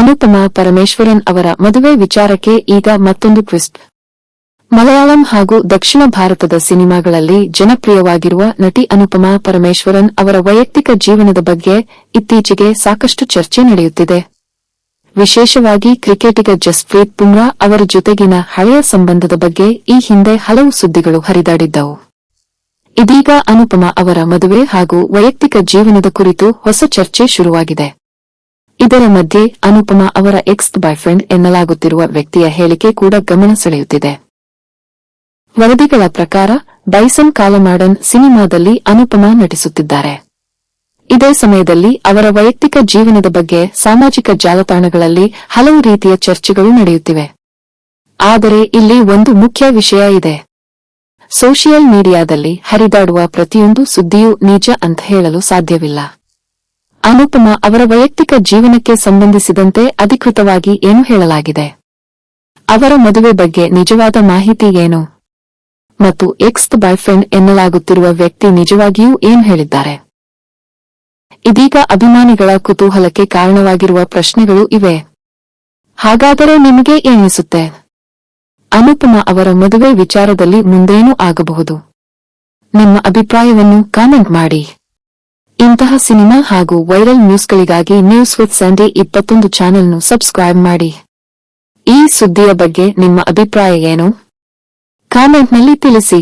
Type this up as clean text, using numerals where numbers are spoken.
ಅನುಪಮಾ ಪರಮೇಶ್ವರನ್ ಅವರ ಮದುವೆ ವಿಚಾರಕ್ಕೆ ಈಗ ಮತ್ತೊಂದು ಟ್ವಿಸ್ಟ್. ಮಲಯಾಳಂ ಹಾಗೂ ದಕ್ಷಿಣ ಭಾರತದ ಸಿನಿಮಾಗಳಲ್ಲಿ ಜನಪ್ರಿಯವಾಗಿರುವ ನಟಿ ಅನುಪಮಾ ಪರಮೇಶ್ವರನ್ ಅವರ ವೈಯಕ್ತಿಕ ಜೀವನದ ಬಗ್ಗೆ ಇತ್ತೀಚೆಗೆ ಸಾಕಷ್ಟು ಚರ್ಚೆ ನಡೆಯುತ್ತಿದೆ. ವಿಶೇಷವಾಗಿ ಕ್ರಿಕೆಟಿಗ ಜಸ್ಪ್ರೀತ್ ಬುಮ್ರಾ ಅವರ ಜೊತೆಗಿನ ಹಳೆಯ ಸಂಬಂಧದ ಬಗ್ಗೆ ಈ ಹಿಂದೆ ಹಲವು ಸುದ್ದಿಗಳು ಹರಿದಾಡಿದ್ದವು. ಇದೀಗ ಅನುಪಮಾ ಅವರ ಮದುವೆ ಹಾಗೂ ವೈಯಕ್ತಿಕ ಜೀವನದ ಕುರಿತು ಹೊಸ ಚರ್ಚೆ ಶುರುವಾಗಿದೆ. ಇದರ ಮಧ್ಯೆ ಅನುಪಮಾ ಅವರ ಎಕ್ಸ್ ಬಾಯ್ಫ್ರೆಂಡ್ ಎನ್ನಲಾಗುತ್ತಿರುವ ವ್ಯಕ್ತಿಯ ಹೇಳಿಕೆ ಕೂಡ ಗಮನ ಸೆಳೆಯುತ್ತಿದೆ. ವರದಿಗಳ ಪ್ರಕಾರ ಬೈಸನ್ ಕಾಲಮಾಡನ್ ಸಿನಿಮಾದಲ್ಲಿ ಅನುಪಮಾ ನಟಿಸುತ್ತಿದ್ದಾರೆ. ಇದೇ ಸಮಯದಲ್ಲಿ ಅವರ ವೈಯಕ್ತಿಕ ಜೀವನದ ಬಗ್ಗೆ ಸಾಮಾಜಿಕ ಜಾಲತಾಣಗಳಲ್ಲಿ ಹಲವು ರೀತಿಯ ಚರ್ಚೆಗಳು ನಡೆಯುತ್ತಿವೆ. ಆದರೆ ಇಲ್ಲಿ ಒಂದು ಮುಖ್ಯ ವಿಷಯ ಇದೆ. ಸೋಷಿಯಲ್ ಮೀಡಿಯಾದಲ್ಲಿ ಹರಿದಾಡುವ ಪ್ರತಿಯೊಂದು ಸುದ್ದಿಯೂ ನಿಜ ಅಂತ ಹೇಳಲು ಸಾಧ್ಯವಿಲ್ಲ. ಅನುಪಮಾ ಅವರ ವೈಯಕ್ತಿಕ ಜೀವನಕ್ಕೆ ಸಂಬಂಧಿಸಿದಂತೆ ಅಧಿಕೃತವಾಗಿ ಏನು ಹೇಳಲಾಗಿದೆ? ಅವರ ಮದುವೆ ಬಗ್ಗೆ ನಿಜವಾದ ಮಾಹಿತಿ ಏನು? ಮತ್ತು ಎಕ್ಸ್ ಬಾಯ್ಫ್ರೆಂಡ್ ಎನ್ನಲಾಗುತ್ತಿರುವ ವ್ಯಕ್ತಿ ನಿಜವಾಗಿಯೂ ಏನು ಹೇಳಿದ್ದಾರೆ? ಇದೀಗ ಅಭಿಮಾನಿಗಳ ಕುತೂಹಲಕ್ಕೆ ಕಾರಣವಾಗಿರುವ ಪ್ರಶ್ನೆಗಳು ಇವೆ. ಹಾಗಾದರೆ ನಿಮಗೆ ಏನಿಸುತ್ತೆ? ಅನುಪಮಾ ಅವರ ಮದುವೆ ವಿಚಾರದಲ್ಲಿ ಮುಂದೇನೂ ಆಗಬಹುದು? ನಿಮ್ಮ ಅಭಿಪ್ರಾಯವನ್ನು ಕಾಮೆಂಟ್ ಮಾಡಿ. ಇಂತಹ ಸಿನಿಮಾ ಹಾಗೂ ವೈರಲ್ ನ್ಯೂಸ್ಗಳಿಗಾಗಿ ನ್ಯೂಸ್ ವಿತ್ ಸಂಡೇ 21 ಚಾನೆಲ್ను ಸಬ್ಸ್ಕ್ರೈಬ್ ಮಾಡಿ. ಈ ಸುದ್ದಿಯ ಬಗ್ಗೆ ನಿಮ್ಮ ಅಭಿಪ್ರಾಯ ಏನು? ಕಾಮೆಂಟ್ನಲ್ಲಿ ತಿಳಿಸಿ.